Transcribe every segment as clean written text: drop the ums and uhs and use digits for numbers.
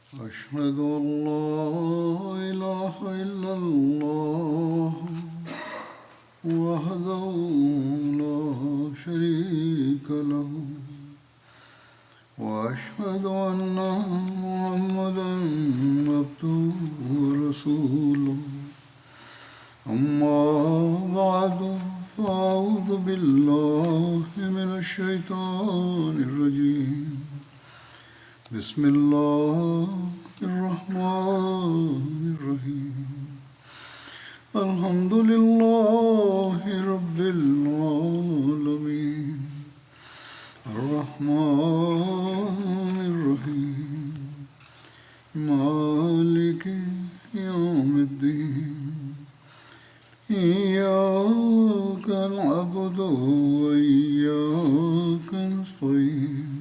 أشهد أن لا إله إلا الله وحده لا شريك له وأشهد أن محمدا عبده ورسوله أما بعد فأعوذ بالله من الشيطان الرجيم بسم الله الرحمن الرحيم الحمد لله رب العالمين الرحمن الرحيم مالك يوم الدين إياك نعبد وإياك نستعين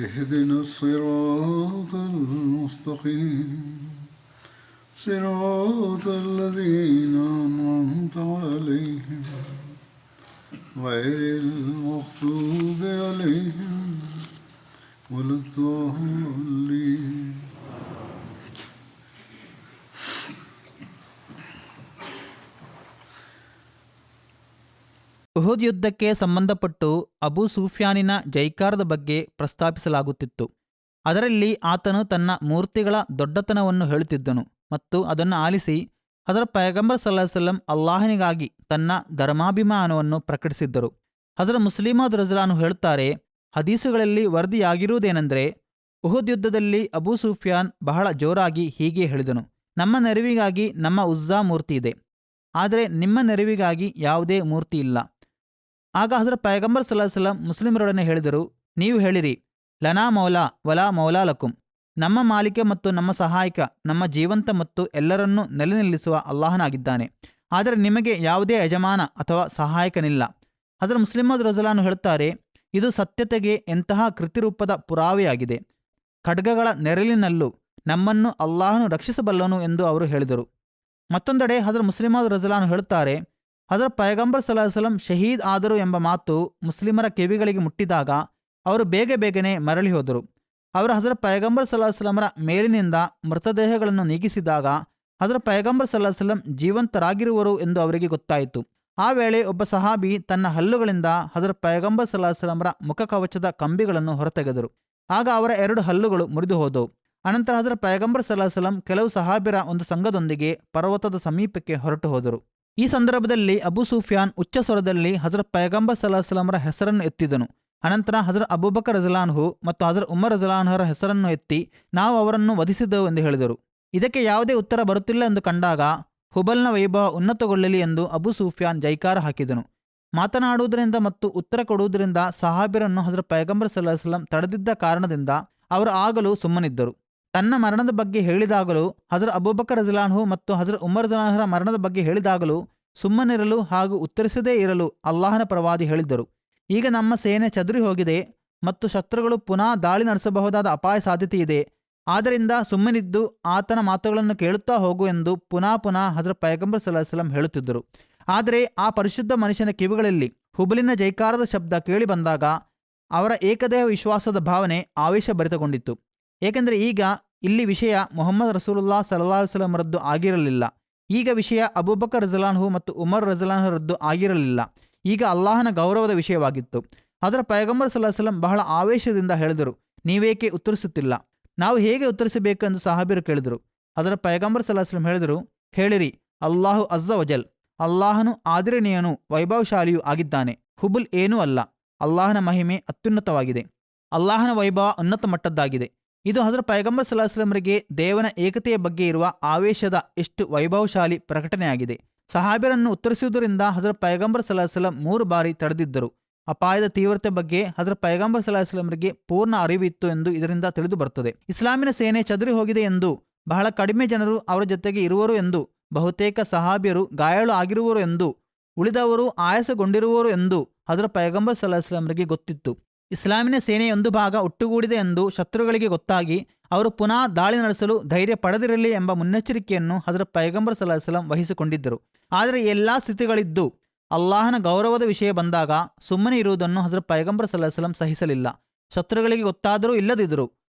اهدنا الصراط المستقيم صراط الذين أنعمت عليهم غير المغضوب عليهم ولا الضالين. ಉಹುದ್ ಯುದ್ಧಕ್ಕೆ ಸಂಬಂಧಪಟ್ಟು ಅಬೂ ಸುಫ್ಯಾನಿನ ಜೈಕಾರದ ಬಗ್ಗೆ ಪ್ರಸ್ತಾಪಿಸಲಾಗುತ್ತಿತ್ತು. ಅದರಲ್ಲಿ ಆತನು ತನ್ನ ಮೂರ್ತಿಗಳ ದೊಡ್ಡತನವನ್ನು ಹೇಳುತ್ತಿದ್ದನು ಮತ್ತು ಅದನ್ನು ಆಲಿಸಿ ಹಜರತ್ ಪೈಗಂಬರ್ ಸಲ್ಲಲ್ಲಾಹು ಅಲೈಹಿ ವಸಲ್ಲಂ ಅಲ್ಲಾಹನಿಗಾಗಿ ತನ್ನ ಧರ್ಮಾಭಿಮಾನವನ್ನು ಪ್ರಕಟಿಸಿದ್ದರು. ಹಜರತ್ ಮುಸ್ಲಿಮೌದ್ ರಜಲಾನು ಹೇಳುತ್ತಾರೆ, ಹದೀಸುಗಳಲ್ಲಿ ವರದಿಯಾಗಿರುವುದೇನೆಂದರೆ, ಉಹುದ್ ಯುದ್ಧದಲ್ಲಿ ಅಬೂ ಸುಫ್ಯಾನ್ ಬಹಳ ಜೋರಾಗಿ ಹೀಗೆ ಹೇಳಿದನು, ನಮ್ಮ ನೆರವಿಗಾಗಿ ನಮ್ಮ ಉಜ್ಜಾ ಮೂರ್ತಿ ಇದೆ, ಆದರೆ ನಿಮ್ಮ ನೆರವಿಗಾಗಿ ಯಾವುದೇ ಮೂರ್ತಿ ಇಲ್ಲ. ಆಗ ಹಜರತ್ ಪೈಗಂಬರ್ ಸಲ್ಲಲ್ಲಾಹು ಅಲೈಹಿ ವಸಲ್ಲಂ ಮುಸ್ಲಿಮರೊಡನೆ ಹೇಳಿದರು, ನೀವು ಹೇಳಿರಿ, ಲನಾ ಮೌಲಾ ವಲಾ ಮೌಲಾ ಲಕುಂ, ನಮ್ಮ ಮಾಲಿಕ ಮತ್ತು ನಮ್ಮ ಸಹಾಯಕ ನಮ್ಮ ಜೀವಂತ ಮತ್ತು ಎಲ್ಲರನ್ನೂ ನೆಲೆ ನಿಲ್ಲಿಸುವ ಅಲ್ಲಾಹನಾಗಿದ್ದಾನೆ, ಆದರೆ ನಿಮಗೆ ಯಾವುದೇ ಯಜಮಾನ ಅಥವಾ ಸಹಾಯಕನಿಲ್ಲ. ಹಜರತ್ ಮುಸ್ಲಿಮೌದ್ ರಜಲಾನು ಹೇಳುತ್ತಾರೆ, ಇದು ಸತ್ಯತೆಗೆ ಎಂತಹ ಕೃತಿರೂಪದ ಪುರಾವೆಯಾಗಿದೆ. ಖಡ್ಗಗಳ ನೆರಳಿನಲ್ಲೂ ನಮ್ಮನ್ನು ಅಲ್ಲಾಹನು ರಕ್ಷಿಸಬಲ್ಲನು ಎಂದು ಅವರು ಹೇಳಿದರು. ಮತ್ತೊಂದೆಡೆ ಹಜರತ್ ಮುಸ್ಲಿಮೌದ್ ರಜಲಾನು ಹೇಳುತ್ತಾರೆ, ಹಜರತ್ ಪೈಗಂಬರ್ ಸಲ್ಲಲ್ಲಾಹು ಅಲೈಹಿ ವಸಲ್ಲಂ ಶಹೀದ್ ಆದರು ಎಂಬ ಮಾತು ಮುಸ್ಲಿಮರ ಕಿವಿಗಳಿಗೆ ಮುಟ್ಟಿದಾಗ ಅವರು ಬೇಗನೆ ಮರಳಿ ಹೋದರು. ಅವರು ಹಜರತ್ ಪೈಗಂಬರ್ ಸಲ್ಲಲ್ಲಾಹು ಅಲೈಹಿ ವಸಲ್ಲಮರ ಮೇಲಿನಿಂದ ಮೃತದೇಹಗಳನ್ನು ನೀಗಿಸಿದಾಗ ಹಜರತ್ ಪೈಗಂಬರ್ ಸಲ್ಲಲ್ಲಾಹು ಅಲೈಹಿ ವಸಲ್ಲಂ ಜೀವಂತರಾಗಿರುವರು ಎಂದು ಅವರಿಗೆ ಗೊತ್ತಾಯಿತು. ಆ ವೇಳೆ ಒಬ್ಬ ಸಹಾಬಿ ತನ್ನ ಹಲ್ಲುಗಳಿಂದ ಹಜರತ್ ಪೈಗಂಬರ್ ಸಲ್ಲಲ್ಲಾಹು ಅಲೈಹಿ ವಸಲ್ಲಮರ ಮುಖಕವಚದ ಕಂಬಿಗಳನ್ನು ಹೊರತೆಗೆದರು. ಆಗ ಅವರ 2 ಹಲ್ಲುಗಳು ಮುರಿದು ಹೋದವು. ಅನಂತರ ಹಜರತ್ ಪೈಗಂಬರ್ ಸಲ್ಲಲ್ಲಾಹು ಅಲೈಹಿ ವಸಲ್ಲಂ ಕೆಲವು ಸಹಾಬಿರ ಒಂದು ಸಂಘದೊಂದಿಗೆ ಪರ್ವತದ ಸಮೀಪಕ್ಕೆ ಹೊರಟು ಹೋದರು. ಈ ಸಂದರ್ಭದಲ್ಲಿ ಅಬೂ ಸುಫ್ಯಾನ್ ಉಚ್ಚ ಸ್ವರದಲ್ಲಿ ಹಜರತ್ ಪೈಗಂಬರ್ ಸಲ್ಲಲ್ಲಾಹು ಅಲೈಹಿ ವಸಲ್ಲಮರ ಹೆಸರನ್ನು ಎತ್ತಿದನು. ಅನಂತರ ಹಜರತ್ ಅಬೂಬಕರ್ ರಜಲಾನ್ಹು ಮತ್ತು ಹಜರತ್ ಉಮರ್ ರಜಲಾನ್ಹರ ಹೆಸರನ್ನು ಎತ್ತಿ, ನಾವು ಅವರನ್ನು ವಧಿಸಿದ್ದೆವು ಎಂದು ಹೇಳಿದರು. ಇದಕ್ಕೆ ಯಾವುದೇ ಉತ್ತರ ಬರುತ್ತಿಲ್ಲ ಎಂದು ಕಂಡಾಗ ಹುಬಲ್ನ ವೈಭವ ಉನ್ನತಗೊಳ್ಳಲಿ ಎಂದು ಅಬೂ ಸುಫ್ಯಾನ್ ಜೈಕಾರ ಹಾಕಿದನು. ಮಾತನಾಡುವುದರಿಂದ ಮತ್ತು ಉತ್ತರ ಕೊಡುವುದರಿಂದ ಸಹಾಬಿರನ್ನು ಹಜರತ್ ಪೈಗಂಬರ್ ಸಲ್ಲಲ್ಲಾಹು ಅಲೈಹಿ ವಸಲ್ಲಂ ತಡೆದಿದ್ದ ಕಾರಣದಿಂದ ಅವರು ಆಗಲೂ ಸುಮ್ಮನಿದ್ದರು. ತನ್ನ ಮರಣದ ಬಗ್ಗೆ ಹೇಳಿದಾಗಲೂ, ಹಜರತ್ ಅಬೂಬಕರ್ ರಜಲಾನ್ಹು ಮತ್ತು ಹಜರತ್ ಉಮರ್ ರಜಲಾನ್ಹರ ಮರಣದ ಬಗ್ಗೆ ಹೇಳಿದಾಗಲೂ ಸುಮ್ಮನಿರಲು ಹಾಗೂ ಉತ್ತರಿಸದೇ ಇರಲು ಅಲ್ಲಾಹನ ಪ್ರವಾದಿ ಹೇಳಿದ್ದರು, ಈಗ ನಮ್ಮ ಸೇನೆ ಚದುರಿ ಹೋಗಿದೆ ಮತ್ತು ಶತ್ರುಗಳು ಪುನಃ ದಾಳಿ ನಡೆಸಬಹುದಾದ ಅಪಾಯ ಸಾಧ್ಯತೆ ಇದೆ, ಆದ್ದರಿಂದ ಸುಮ್ಮನಿದ್ದು ಆತನ ಮಾತುಗಳನ್ನು ಕೇಳುತ್ತಾ ಹೋಗು ಎಂದು ಪುನಃ ಹಜರತ್ ಪೈಗಂಬರ್ ಸಲ್ಲಲ್ಲಾಹು ಅಲೈಹಿ ವಸಲ್ಲಂ ಹೇಳುತ್ತಿದ್ದರು. ಆದರೆ ಆ ಪರಿಶುದ್ಧ ಮನುಷ್ಯನ ಕಿವಿಗಳಲ್ಲಿ ಹುಬಲಿನ ಜೈಕಾರದ ಶಬ್ದ ಕೇಳಿ ಬಂದಾಗ ಅವರ ಏಕದೇಹ ವಿಶ್ವಾಸದ ಭಾವನೆ ಆವೇಶಭರಿತಗೊಂಡಿತ್ತು. ಏಕೆಂದರೆ ಈಗ ಇಲ್ಲಿ ವಿಷಯ ಮುಹಮ್ಮದ್ ರಸೂಲುಲ್ಲಾಹ್ ಸಲ್ಲಲ್ಲಾಹು ಅಲೈಹಿ ವಸಲ್ಲಮರದ್ದು ಆಗಿರಲಿಲ್ಲ. ಈಗ ವಿಷಯ ಅಬೂಬಕರ್ ರಜಲಾನ್ಹು ಮತ್ತು ಉಮರ್ ರಜಲಾನ್ಹರದ್ದು ಆಗಿರಲಿಲ್ಲ. ಈಗ ಅಲ್ಲಾಹನ ಗೌರವದ ವಿಷಯವಾಗಿತ್ತು. ಹಜರತ್ ಪೈಗಂಬರ್ ಸಲ್ಲಲ್ಲಾಹು ಅಲೈಹಿ ವಸಲ್ಲಂ ಬಹಳ ಆವೇಶದಿಂದ ಹೇಳಿದರು, ನೀವೇಕೆ ಉತ್ತರಿಸುತ್ತಿಲ್ಲ? ನಾವು ಹೇಗೆ ಉತ್ತರಿಸಬೇಕು ಎಂದು ಸಹಾಬಿರು ಕೇಳಿದರು. ಹಜರತ್ ಪೈಗಂಬರ್ ಸಲ್ಲಲ್ಲಾಹು ಅಲೈಹಿ ವಸಲ್ಲಂ ಹೇಳಿದರು, ಹೇಳಿರಿ, ಅಲ್ಲಾಹು ಅಜ್ಜ ವಜಲ್, ಅಲ್ಲಾಹನು ಆದರಣೀಯನೂ ವೈಭವಶಾಲಿಯೂ ಆಗಿದ್ದಾನೆ. ಹುಬುಲ್ ಏನೂ ಅಲ್ಲ. ಅಲ್ಲಾಹನ ಮಹಿಮೆ ಅತ್ಯುನ್ನತವಾಗಿದೆ, ಅಲ್ಲಾಹನ ವೈಭವ ಉನ್ನತ ಮಟ್ಟದ್ದಾಗಿದೆ. ಇದು ಹಜರತ್ ಪೈಗಂಬರ್ ಸಲ್ಲಲ್ಲಾಹು ಅಲೈಹಿ ವಸಲ್ಲಮರಿಗೆ ದೇವನ ಏಕತೆಯ ಬಗ್ಗೆ ಇರುವ ಆವೇಶದ ಎಷ್ಟು ವೈಭವಶಾಲಿ ಪ್ರಕಟಣೆಯಾಗಿದೆ. ಸಹಾಬಿರನ್ನು ಉತ್ತರಿಸುವುದರಿಂದ ಹಜರತ್ ಪೈಗಂಬರ್ ಸಲ್ಲಲ್ಲಾಹು ಅಲೈಹಿ ವಸಲ್ಲಂ 3 ಬಾರಿ ತಡೆದಿದ್ದರು. ಅಪಾಯದ ತೀವ್ರತೆ ಬಗ್ಗೆ ಹಜರತ್ ಪೈಗಂಬರ್ ಸಲ್ಲಲ್ಲಾಹು ಅಲೈಹಿ ವಸಲ್ಲಮರಿಗೆ ಪೂರ್ಣ ಅರಿವಿತ್ತು ಎಂದು ಇದರಿಂದ ತಿಳಿದು ಬರುತ್ತದೆ. ಇಸ್ಲಾಮಿನ ಸೇನೆ ಚದುರಿ ಹೋಗಿದೆ ಎಂದು, ಬಹಳ ಕಡಿಮೆ ಜನರು ಅವರ ಜೊತೆಗೆ ಇರುವರು ಎಂದು, ಬಹುತೇಕ ಸಹಾಬಿಯರು ಗಾಯಾಳು ಆಗಿರುವರು ಎಂದು, ಉಳಿದವರು ಆಯಾಸಗೊಂಡಿರುವರು ಎಂದು ಹಜರತ್ ಪೈಗಂಬರ್ ಸಲ್ಲಲ್ಲಾಹು ಅಲೈಹಿ ವಸಲ್ಲಮರಿಗೆ ಗೊತ್ತಿತ್ತು. ಇಸ್ಲಾಮಿನ ಸೇನೆಯೊಂದು ಭಾಗ ಒಟ್ಟುಗೂಡಿದೆ ಎಂದು ಶತ್ರುಗಳಿಗೆ ಗೊತ್ತಾಗಿ ಅವರು ಪುನಃ ದಾಳಿ ನಡೆಸಲು ಧೈರ್ಯ ಪಡೆದಿರಲಿ ಎಂಬ ಮುನ್ನೆಚ್ಚರಿಕೆಯನ್ನು ಹಜರತ್ ಪೈಗಂಬರ್ ಸಲ್ಲಲ್ಲಾಹು ಅಲೈಹಿ ವಸಲ್ಲಂ ವಹಿಸಿಕೊಂಡಿದ್ದರು. ಆದರೆ ಎಲ್ಲಾ ಸ್ಥಿತಿಗಳಿದ್ದು ಅಲ್ಲಾಹನ ಗೌರವದ ವಿಷಯ ಬಂದಾಗ ಸುಮ್ಮನೆ ಇರುವುದನ್ನು ಹಜರತ್ ಪೈಗಂಬರ್ ಸಲ್ಲಲ್ಲಾಹು ಅಲೈಹಿ ವಸಲ್ಲಂ ಸಹಿಸಲಿಲ್ಲ. ಶತ್ರುಗಳಿಗೆ ಗೊತ್ತಾದರೂ ಇಲ್ಲದಿದ್ದರು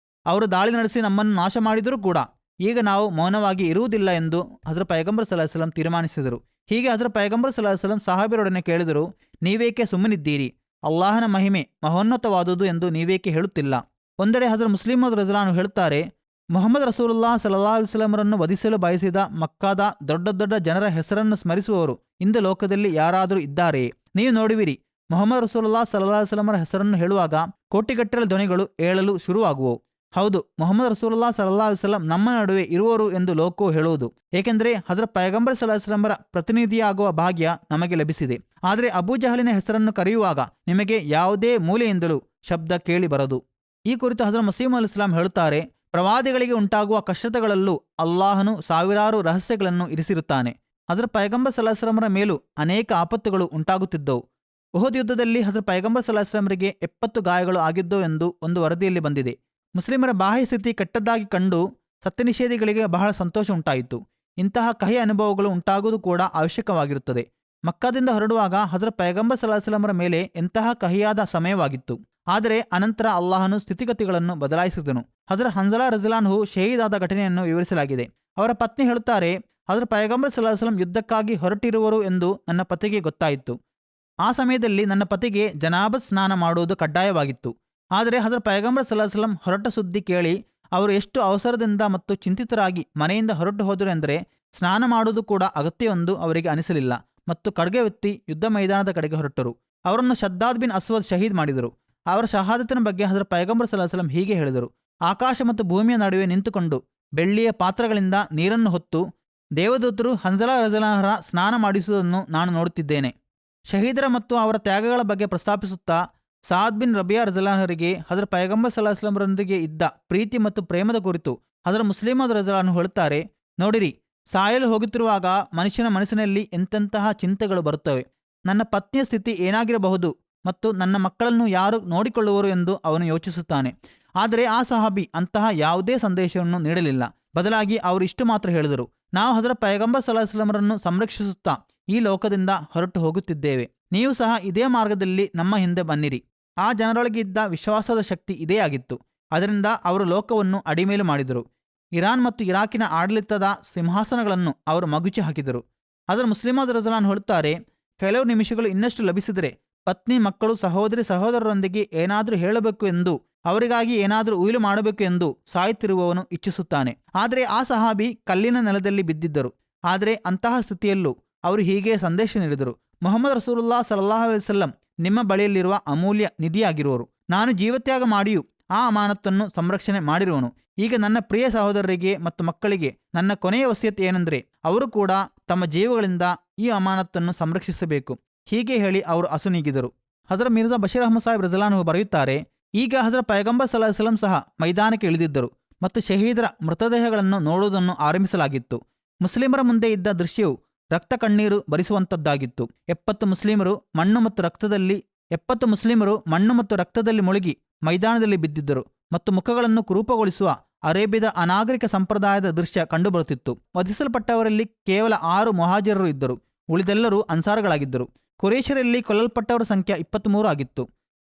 ಅವರು ದಾಳಿ ನಡೆಸಿ ನಮ್ಮನ್ನು ನಾಶ ಮಾಡಿದರೂ ಕೂಡ ಈಗ ನಾವು ಮೌನವಾಗಿ ಇರುವುದಿಲ್ಲ ಎಂದು ಹಜರತ್ ಪೈಗಂಬರ್ ಸಲ್ಲಲ್ಲಾಹು ಅಲೈಹಿ ವಸಲ್ಲಂ ತೀರ್ಮಾನಿಸಿದರು. ಹೀಗೆ ಹಜರತ್ ಪೈಗಂಬರ್ ಸಲ್ಲಲ್ಲಾಹು ಅಲೈಹಿ ವಸಲ್ಲಂ ಸಹಾಬಿಯರೊಡನೆ ಕೇಳಿದರು, ನೀವೇಕೆ ಸುಮ್ಮನಿದ್ದೀರಿ? ಅಲ್ಲಾಹನ ಮಹಿಮೆ ಮಹೋನ್ನತವಾದುದು ಎಂದು ನೀವೇಕೆ ಹೇಳುತ್ತಿಲ್ಲ? ಒಂದೆಡೆ ಹಜರತ್ ಮುಸ್ಲಿಮ್ ರಜಲಾನು ಹೇಳುತ್ತಾರೆ, ಮೊಹಮ್ಮದ್ ರಸೂಲುಲ್ಲಾಹ್ ಸಲ್ಲಲ್ಲಾಹು ಅಲೈಹಿ ವಸಲ್ಲಂರನ್ನು ವಧಿಸಲು ಬಯಸಿದ ಮಕ್ಕಾದ ದೊಡ್ಡ ದೊಡ್ಡ ಜನರ ಹೆಸರನ್ನು ಸ್ಮರಿಸುವವರು ಇಂದು ಲೋಕದಲ್ಲಿ ಯಾರಾದರೂ ಇದ್ದಾರೆಯೇ? ನೀವು ನೋಡುವಿರಿ, ಮೊಹಮ್ಮದ್ ರಸೂಲುಲ್ಲಾಹ್ ಸಲ್ಲಲ್ಲಾಹು ಅಲೈಹಿ ವಸಲ್ಲಂರ ಹೆಸರನ್ನು ಹೇಳುವಾಗ ಕೋಟಿಗಟ್ಟಲೆ ಧ್ವನಿಗಳು ಏಳಲು ಶುರುವಾಗುವವು. ಹೌದು, ಮೊಹಮ್ಮದ್ ರಸೂಲುಲ್ಲಾಹ್ ಸಲ್ಲಲ್ಲಾಹು ಅಲೈಹಿ ವಸಲ್ಲಂ ನಮ್ಮ ನಡುವೆ ಇರುವರು ಎಂದು ಲೋಕವು ಹೇಳುವುದು. ಏಕೆಂದರೆ ಹಜರತ್ ಪೈಗಂಬರ್ ಸಲ್ಲಲ್ಲಾಹು ಅಲೈಹಿ ವಸಲ್ಲಂರ ಪ್ರತಿನಿಧಿಯಾಗುವ ಭಾಗ್ಯ ನಮಗೆ ಲಭಿಸಿದೆ. ಆದರೆ ಅಬೂ ಜಹಲಿನ ಹೆಸರನ್ನು ಕರೆಯುವಾಗ ನಿಮಗೆ ಯಾವುದೇ ಮೂಲೆಯಿಂದಲೂ ಶಬ್ದ ಕೇಳಿ ಬರದು. ಈ ಕುರಿತು ಹಜರತ್ ಮಸೀಹ್ ಮೌದ್ ಇಸ್ಲಾಂ ಹೇಳುತ್ತಾರೆ, ಪ್ರವಾದಿಗಳಿಗೆ ಉಂಟಾಗುವ ಕಷ್ಟತೆಗಳಲ್ಲೂ ಅಲ್ಲಾಹನು ಸಾವಿರಾರು ರಹಸ್ಯಗಳನ್ನು ಇರಿಸಿರುತ್ತಾನೆ. ಹಜರತ್ ಪೈಗಂಬರ್ ಸಲ್ಲಲ್ಲಾಹು ಅಲೈಹಿ ವಸಲ್ಲಂರ ಮೇಲೂ ಅನೇಕ ಆಪತ್ತುಗಳು ಉಂಟಾಗುತ್ತಿದ್ದವು. ಉಹುದ್ ಯುದ್ಧದಲ್ಲಿ ಹಜರತ್ ಪೈಗಂಬರ್ ಸಲ್ಲಲ್ಲಾಹು ಅಲೈಹಿ ವಸಲ್ಲಂರಿಗೆ 70 ಗಾಯಗಳು ಆಗಿದ್ದವು ಎಂದು ಒಂದು ವರದಿಯಲ್ಲಿ ಬಂದಿದೆ. ಮುಸ್ಲಿಮರ ಬಾಹ್ಯ ಸ್ಥಿತಿ ಕೆಟ್ಟದ್ದಾಗಿ ಕಂಡು ಸತ್ಯನಿಷೇಧಿಗಳಿಗೆ ಬಹಳ ಸಂತೋಷ ಉಂಟಾಯಿತು. ಇಂತಹ ಕಹಿ ಅನುಭವಗಳು ಉಂಟಾಗುವುದು ಕೂಡ ಅವಶ್ಯಕವಾಗಿರುತ್ತದೆ. ಮಕ್ಕಾದಿಂದ ಹೊರಡುವಾಗ ಹಜರತ್ ಪೈಗಂಬರ್ ಸಲ್ಲಲ್ಲಾಹು ಅಲೈಹಿ ವಸಲ್ಲಂರ ಮೇಲೆ ಎಂತಹ ಕಹಿಯಾದ ಸಮಯವಾಗಿತ್ತು. ಆದರೆ ಅನಂತರ ಅಲ್ಲಾಹನು ಸ್ಥಿತಿಗತಿಗಳನ್ನು ಬದಲಾಯಿಸಿದನು. ಹಜರತ್ ಹನ್ಜಲಾ ರಜಿಯಲ್ಲಾಹು ಶಹೀದಾದ ಘಟನೆಯನ್ನು ವಿವರಿಸಲಾಗಿದೆ. ಅವರ ಪತ್ನಿ ಹೇಳುತ್ತಾರೆ, ಹಜರತ್ ಪೈಗಂಬರ್ ಸಲ್ಲಲ್ಲಾಹು ಅಲೈಹಿ ವಸಲ್ಲಂ ಯುದ್ಧಕ್ಕಾಗಿ ಹೊರಟಿರುವರು ಎಂದು ನನ್ನ ಪತಿಗೆ ಗೊತ್ತಾಯಿತು. ಆ ಸಮಯದಲ್ಲಿ ನನ್ನ ಪತಿಗೆ ಜನಾಬತ್ ಸ್ನಾನ ಮಾಡುವುದು ಕಡ್ಡಾಯವಾಗಿತ್ತು. ಆದರೆ ಹಜರತ್ ಪೈಗಂಬರ್ ಸಲ್ಲಲ್ಲಾಹು ಅಲೈಹಿ ವಸಲ್ಲಂ ಹೊರಟ ಸುದ್ದಿ ಕೇಳಿ ಅವರು ಎಷ್ಟು ಅವಸರದಿಂದ ಮತ್ತು ಚಿಂತಿತರಾಗಿ ಮನೆಯಿಂದ ಹೊರಟು ಹೋದರು ಎಂದರೆ ಸ್ನಾನ ಮಾಡುವುದು ಕೂಡ ಅಗತ್ಯವೆಂದು ಅವರಿಗೆ ಅನಿಸಲಿಲ್ಲ ಮತ್ತು ಖಡ್ಗವೆತ್ತಿ ಯುದ್ಧ ಮೈದಾನದ ಕಡೆಗೆ ಹೊರಟರು. ಅವರನ್ನು ಶದ್ದಾದ್ ಬಿನ್ ಅಸ್ವದ್ ಶಹೀದ್ ಮಾಡಿದರು. ಅವರ ಶಹಾದತಿನ ಬಗ್ಗೆ ಹಜರತ್ ಪೈಗಂಬರ್ ಸಲ್ಲಲ್ಲಾಹು ಅಲೈಹಿ ವಸಲ್ಲಂ ಹೀಗೆ ಹೇಳಿದರು, ಆಕಾಶ ಮತ್ತು ಭೂಮಿಯ ನಡುವೆ ನಿಂತುಕೊಂಡು ಬೆಳ್ಳಿಯ ಪಾತ್ರಗಳಿಂದ ನೀರನ್ನು ಹೊತ್ತು ದೇವದೂತರು ಹನ್ಜಲಾ ರಜಿಯಲ್ಲಾಹುರ ಸ್ನಾನ ಮಾಡಿಸುವುದನ್ನು ನಾನು ನೋಡುತ್ತಿದ್ದೇನೆ. ಶಹೀದರ ಮತ್ತು ಅವರ ತ್ಯಾಗಗಳ ಬಗ್ಗೆ ಪ್ರಸ್ತಾಪಿಸುತ್ತಾ ಸಾದ್ ಬಿನ್ ರಬಿಯಾ ರಜಿಯಲ್ಲಾಹುರಿಗೆ ಹಜರತ್ ಪೈಗಂಬರ್ ಸಲ್ಲಲ್ಲಾಹು ಅಲೈಹಿ ವಸಲ್ಲಂರೊಂದಿಗೆ ಇದ್ದ ಪ್ರೀತಿ ಮತ್ತು ಪ್ರೇಮದ ಕುರಿತು ಹಜರತ್ ಮುಸ್ಲಿಮ್ ರಜಿಯಲ್ಲಾಹು ಹೇಳುತ್ತಾರೆ, ನೋಡಿರಿ, ಸಾಯಲು ಹೋಗುತ್ತಿರುವಾಗ ಮನುಷ್ಯನ ಮನಸ್ಸಿನಲ್ಲಿ ಎಂತೆಂತಹ ಚಿಂತೆಗಳು ಬರುತ್ತವೆ. ನನ್ನ ಪತ್ನಿಯ ಸ್ಥಿತಿ ಏನಾಗಿರಬಹುದು ಮತ್ತು ನನ್ನ ಮಕ್ಕಳನ್ನು ಯಾರು ನೋಡಿಕೊಳ್ಳುವರು ಎಂದು ಅವನು ಯೋಚಿಸುತ್ತಾನೆ. ಆದರೆ ಆ ಸಹಾಬಿ ಅಂತಹ ಯಾವುದೇ ಸಂದೇಶವನ್ನು ನೀಡಲಿಲ್ಲ. ಬದಲಾಗಿ ಅವರು ಇಷ್ಟು ಮಾತ್ರ ಹೇಳಿದರು, ನಾವು ಹಜರತ್ ಪೈಗಂಬರ್ ಸಲ್ಲಲ್ಲಾಹು ಅಲೈಹಿ ವಸಲ್ಲಂರನ್ನು ಸಂರಕ್ಷಿಸುತ್ತಾ ಈ ಲೋಕದಿಂದ ಹೊರಟು ಹೋಗುತ್ತಿದ್ದೇವೆ. ನೀವು ಸಹ ಇದೇ ಮಾರ್ಗದಲ್ಲಿ ನಮ್ಮ ಹಿಂದೆ ಬನ್ನಿರಿ. ಆ ಜನರೊಳಗೆ ಇದ್ದ ವಿಶ್ವಾಸದ ಶಕ್ತಿ ಇದೇ ಆಗಿತ್ತು. ಅದರಿಂದ ಅವರು ಲೋಕವನ್ನು ಅಡಿಮೇಲು ಮಾಡಿದರು. ಇರಾನ್ ಮತ್ತು ಇರಾಕಿನ ಆಡಳಿತದ ಸಿಂಹಾಸನಗಳನ್ನು ಅವರು ಮಗುಚಿ ಹಾಕಿದರು. ಹಜರತ್ ಮುಸ್ಲಿಮ್ ರಜಿಯಲ್ಲಾಹು ಹೇಳುತ್ತಾರೆ, ಕೆಲವು ನಿಮಿಷಗಳು ಇನ್ನಷ್ಟು ಲಭಿಸಿದರೆ ಪತ್ನಿ, ಮಕ್ಕಳು, ಸಹೋದರರೊಂದಿಗೆ ಏನಾದರೂ ಹೇಳಬೇಕು ಎಂದು, ಅವರಿಗಾಗಿ ಏನಾದರೂ ಉಯಿಲು ಮಾಡಬೇಕು ಎಂದು ಸಾಯುತ್ತಿರುವವನು ಇಚ್ಛಿಸುತ್ತಾನೆ. ಆದರೆ ಆ ಸಹಾಬಿ ಕಲ್ಲಿನ ನೆಲದಲ್ಲಿ ಬಿದ್ದಿದ್ದರು. ಆದರೆ ಅಂತಹ ಸ್ಥಿತಿಯಲ್ಲೂ ಅವರು ಹೀಗೆ ಸಂದೇಶ ನೀಡಿದರು, ಮೊಹಮ್ಮದ್ ರಸೂಲುಲ್ಲಾಹ್ ಸಲ್ಲಲ್ಲಾಹು ಅಲೈಹಿ ವಸಲ್ಲಂ ನಿಮ್ಮ ಬಳಿಯಲ್ಲಿರುವ ಅಮೂಲ್ಯ ನಿಧಿಯಾಗಿರುವರು. ನಾನು ಜೀವತ್ಯಾಗ ಮಾಡಿಯೂ ಆ ಅಮಾನತನ್ನು ಸಂರಕ್ಷಣೆ ಮಾಡಿರುವನು. ಈಗ ನನ್ನ ಪ್ರಿಯ ಸಹೋದರರಿಗೆ ಮತ್ತು ಮಕ್ಕಳಿಗೆ ನನ್ನ ಕೊನೆಯ ವಸಿಯತ್ ಏನೆಂದರೆ ಅವರು ಕೂಡ ತಮ್ಮ ಜೀವಗಳಿಂದ ಈ ಅಮಾನತನ್ನು ಸಂರಕ್ಷಿಸಬೇಕು. ಹೀಗೆ ಹೇಳಿ ಅವರು ಅಸುನೀಗಿದರು. ಹಜರತ್ ಮಿರ್ಜಾ ಬಶೀರ್ ಅಹ್ಮದ್ ಸಾಹಿಬ್ ರಜಿಯಲ್ಲಾಹು ಬರೆಯುತ್ತಾರೆ, ಈಗ ಹಜರತ್ ಪೈಗಂಬರ್ ಸಲ್ಲಲ್ಲಾಹು ಅಲೈಹಿ ವಸಲ್ಲಂ ಸಹ ಮೈದಾನಕ್ಕೆ ಇಳಿದಿದ್ದರು ಮತ್ತು ಶಹೀದರ ಮೃತದೇಹಗಳನ್ನು ನೋಡುವುದನ್ನು ಆರಂಭಿಸಲಾಗಿತ್ತು. ಮುಸ್ಲಿಮರ ಮುಂದೆ ಇದ್ದ ದೃಶ್ಯವು ರಕ್ತ ಕಣ್ಣೀರು ಬರಿಸುವಂತದ್ದಾಗಿತ್ತು. 70 ಮುಸ್ಲಿಮರು ಮಣ್ಣು ಮತ್ತು ರಕ್ತದಲ್ಲಿ ಮುಳುಗಿ ಮೈದಾನದಲ್ಲಿ ಬಿದ್ದಿದ್ದರು ಮತ್ತು ಮುಖಗಳನ್ನು ಕುರೂಪಗೊಳಿಸುವ ಅರೇಬಿಯಾದ ಅನಾಗರಿಕ ಸಂಪ್ರದಾಯದ ದೃಶ್ಯ ಕಂಡುಬರುತ್ತಿತ್ತು. ವಧಿಸಲ್ಪಟ್ಟವರಲ್ಲಿ ಕೇವಲ 6 ಮುಹಾಜಿರರು ಇದ್ದರು, ಉಳಿದೆಲ್ಲರೂ ಅನ್ಸಾರಗಳಾಗಿದ್ದರು. ಕುರೇಶರಲ್ಲಿ ಕೊಲ್ಲಲ್ಪಟ್ಟವರ ಸಂಖ್ಯೆ 23 ಆಗಿತ್ತು.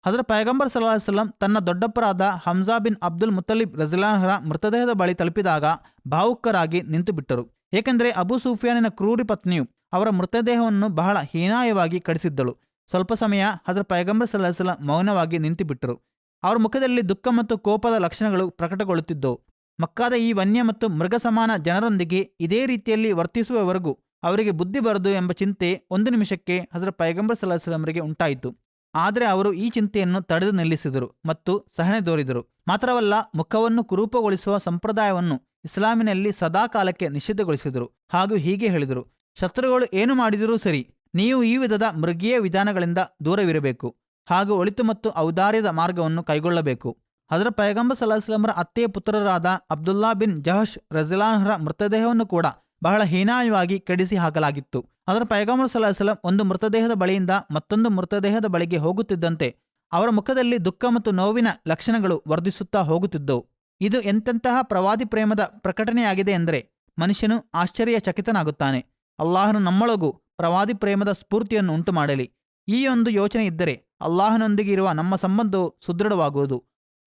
ಹಜರತ್ ಪೈಗಂಬರ್ ಸಲ್ಲಲ್ಲಾಹು ಅಲೈಹಿ ವಸಲ್ಲಂ ತನ್ನ ದೊಡ್ಡಪ್ಪರಾದ ಹಮ್ಜಾ ಬಿನ್ ಅಬ್ದುಲ್ ಮುತ್ತಲಿಬ್ ರಜಿಯಲ್ಲಾಹುರ ಮೃತದೇಹದ ಬಳಿ ತಲುಪಿದಾಗ ಭಾವುಕರಾಗಿ ನಿಂತು ಬಿಟ್ಟರು. ಏಕೆಂದರೆ ಅಬೂ ಸುಫಿಯಾನಿನ ಕ್ರೂರಿ ಪತ್ನಿಯು ಅವರ ಮೃತದೇಹವನ್ನು ಬಹಳ ಹೀನಾಯವಾಗಿ ಕಡಿಸಿದ್ದಳು. ಸ್ವಲ್ಪ ಸಮಯ ಹಜರತ್ ಪೈಗಂಬರ್ ಸಲ್ಲಲ್ಲಾಹು ಅಲೈಹಿ ವಸಲ್ಲಂ ಮೌನವಾಗಿ ನಿಂತು ಬಿಟ್ಟರು. ಅವರ ಮುಖದಲ್ಲಿ ದುಃಖ ಮತ್ತು ಕೋಪದ ಲಕ್ಷಣಗಳು ಪ್ರಕಟಗೊಳ್ಳುತ್ತಿದ್ದವು. ಮಕ್ಕಾದ ಈ ವನ್ಯ ಮತ್ತು ಮೃಗ ಸಮಾನ ಜನರೊಂದಿಗೆ ಇದೇ ರೀತಿಯಲ್ಲಿ ವರ್ತಿಸುವವರೆಗೂ ಅವರಿಗೆ ಬುದ್ಧಿ ಬರದು ಎಂಬ ಚಿಂತೆ ಒಂದು ನಿಮಿಷಕ್ಕೆ ಹಜರತ್ ಪೈಗಂಬರ್ ಸಲ್ಲಲ್ಲಾಹು ಅಲೈಹಿ ವಸಲ್ಲಂರಿಗೆ ಉಂಟಾಯಿತು. ಆದರೆ ಅವರು ಈ ಚಿಂತೆಯನ್ನು ತಡೆದು ನಿಲ್ಲಿಸಿದರು ಮತ್ತು ಸಹನೆ ತೋರಿದರು. ಮಾತ್ರವಲ್ಲ, ಮುಖವನ್ನು ಕುರೂಪಗೊಳಿಸುವ ಸಂಪ್ರದಾಯವನ್ನು ಇಸ್ಲಾಮಿನಲ್ಲಿ ಸದಾಕಾಲಕ್ಕೆ ನಿಷಿದ್ಧಗೊಳಿಸಿದರು. ಹಾಗೂ ಹೀಗೆ ಹೇಳಿದರು, ಶತ್ರುಗಳು ಏನು ಮಾಡಿದರೂ ಸರಿ, ನೀವು ಈ ವಿಧದ ಮೃಗೀಯ ವಿಧಾನಗಳಿಂದ ದೂರವಿರಬೇಕು ಹಾಗೂ ಒಳಿತು ಮತ್ತು ಔದಾರ್ಯದ ಮಾರ್ಗವನ್ನು ಕೈಗೊಳ್ಳಬೇಕು. ಹಜರತ್ ಪೈಗಂಬರ್ ಸಲ್ಲಲ್ಲಾಹು ಅಲೈಹಿ ವಸಲ್ಲಂರ ಅತ್ತೆಯ ಪುತ್ರರಾದ ಅಬ್ದುಲ್ಲಾ ಬಿನ್ ಜಹಶ್ ರಜಿಯಲ್ಲಾಹುರ ಮೃತದೇಹವನ್ನು ಕೂಡ ಬಹಳ ಹೀನಾಯವಾಗಿ ಕೆಡಿಸಿ ಹಾಕಲಾಗಿತ್ತು. ಹಜರತ್ ಪೈಗಂಬರ್ ಸಲ್ಲಲ್ಲಾಹು ಅಲೈಹಿ ವಸಲ್ಲಂ ಒಂದು ಮೃತದೇಹದ ಬಳಿಯಿಂದ ಮತ್ತೊಂದು ಮೃತದೇಹದ ಬಳಿಗೆ ಹೋಗುತ್ತಿದ್ದಂತೆ ಅವರ ಮುಖದಲ್ಲಿ ದುಃಖ ಮತ್ತು ನೋವಿನ ಲಕ್ಷಣಗಳು ವರ್ಧಿಸುತ್ತಾ ಹೋಗುತ್ತಿದ್ದವು. ಇದು ಎಂತೆಂತಹ ಪ್ರವಾದಿ ಪ್ರೇಮದ ಪ್ರಕಟಣೆಯಾಗಿದೆ ಎಂದರೆ ಮನುಷ್ಯನು ಆಶ್ಚರ್ಯಚಕಿತನಾಗುತ್ತಾನೆ. ಅಲ್ಲಾಹನು ನಮ್ಮೊಳಗೂ ಪ್ರವಾದಿ ಪ್ರೇಮದ ಸ್ಫೂರ್ತಿಯನ್ನು ಉಂಟು ಮಾಡಲಿ. ಈ ಒಂದು ಯೋಚನೆ ಇದ್ದರೆ ಅಲ್ಲಾಹನೊಂದಿಗೆ ಇರುವ ನಮ್ಮ ಸಂಬಂಧವು ಸುದೃಢವಾಗುವುದು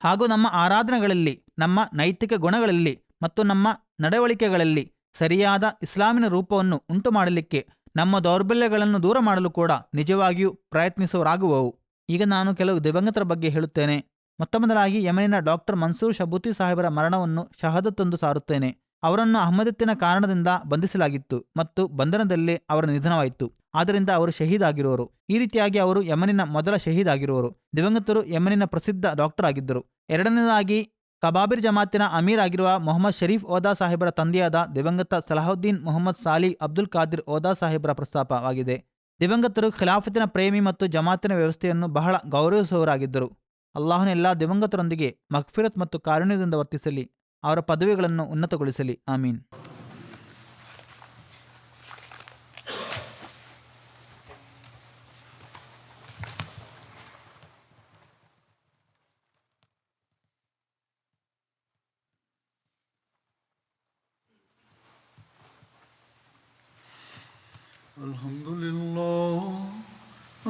ಹಾಗೂ ನಮ್ಮ ಆರಾಧನೆಗಳಲ್ಲಿ ನಮ್ಮ ನೈತಿಕ ಗುಣಗಳಲ್ಲಿ ಮತ್ತು ನಮ್ಮ ನಡವಳಿಕೆಗಳಲ್ಲಿ ಸರಿಯಾದ ಇಸ್ಲಾಮಿನ ರೂಪವನ್ನು ಉಂಟು ಮಾಡಲಿಕ್ಕೆ ನಮ್ಮ ದೌರ್ಬಲ್ಯಗಳನ್ನು ದೂರ ಮಾಡಲು ಕೂಡ ನಿಜವಾಗಿಯೂ ಪ್ರಯತ್ನಿಸುವರಾಗುವವು. ಈಗ ನಾನು ಕೆಲವು ದಿವಂಗತರ ಬಗ್ಗೆ ಹೇಳುತ್ತೇನೆ. ಮೊತ್ತಮೊದಲಾಗಿ ಯಮನಿನ ಡಾಕ್ಟರ್ ಮನ್ಸೂರ್ ಶಬೂತಿ ಸಾಹೇಬರ ಮರಣವನ್ನು ಶಹಾದತ್ತೆಂದು ಸಾರುತ್ತೇನೆ. ಅವರನ್ನು ಅಹಮದತ್ತಿನ ಕಾರಣದಿಂದ ಬಂಧಿಸಲಾಗಿತ್ತು ಮತ್ತು ಬಂಧನದಲ್ಲಿ ಅವರ ನಿಧನವಾಯಿತು. ಆದ್ದರಿಂದ ಅವರು ಶಹೀದ್ ಆಗಿರುವರು. ಈ ರೀತಿಯಾಗಿ ಅವರು ಯಮನಿನ ಮೊದಲ ಶಹೀದ್ ಆಗಿರುವರು. ದಿವಂಗತರು ಯಮನಿನ ಪ್ರಸಿದ್ಧ ಡಾಕ್ಟರ್ ಆಗಿದ್ದರು. ಎರಡನೇದಾಗಿ ಕಬಾಬಿರ್ ಜಮಾತಿನ ಅಮೀರ್ ಆಗಿರುವ ಮೊಹಮ್ಮದ್ ಶರೀಫ್ ಓದಾ ಸಾಹೇಬರ ತಂದೆಯಾದ ದಿವಂಗತ ಸಲಾಹುದ್ದೀನ್ ಮೊಹಮ್ಮದ್ ಸಾಲಿ ಅಬ್ದುಲ್ ಖಾದಿರ್ ಓದಾ ಸಾಹೇಬರ ಪ್ರಸ್ತಾಪವಾಗಿದೆ. ದಿವಂಗತರು ಖಿಲಾಫತಿನ ಪ್ರೇಮಿ ಮತ್ತು ಜಮಾತಿನ ವ್ಯವಸ್ಥೆಯನ್ನು ಬಹಳ ಗೌರವಿಸುವವರಾಗಿದ್ದರು. ಅಲ್ಲಾಹನ ಎಲ್ಲ ದಿವಂಗತರೊಂದಿಗೆ ಮಗ್ಫಿರತ್ ಮತ್ತು ಕಾರುಣ್ಯದಿಂದ ವರ್ತಿಸಲಿ, ಅವರ ಪದವಿಗಳನ್ನು ಉನ್ನತಗೊಳಿಸಲಿ. ಆಮೀನ್.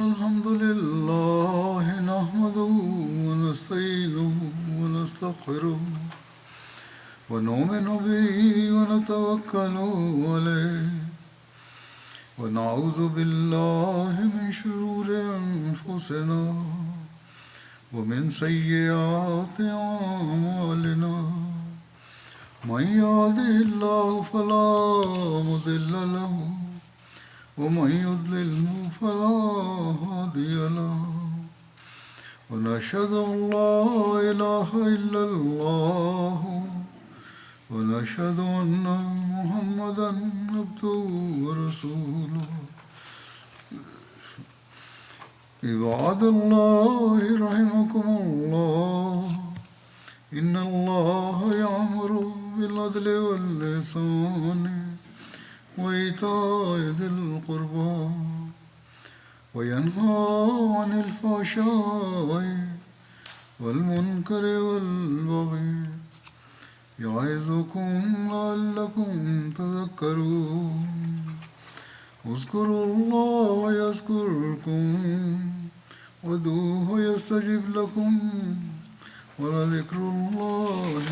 الحمد لله نحمده ونستعينه ونستغفره ونؤمن به ونتوكل عليه ونعوذ بالله من شرور أنفسنا ومن سيئات أعمالنا من يهده الله فلا مضل له ومن يضلل فلا هادي له ونشهد أن لا إله إلا الله ونشهد أن محمدا عبده ورسوله. عباد الله رحمكم الله إن الله يأمر بالعدل والإحسان وإيتاء ذي القربى وينهى عن الفحشاء والمنكر والبغي يعظكم لعلكم تذكرون. اذكروا الله يذكركم وادعوه يستجب لكم ولذكر الله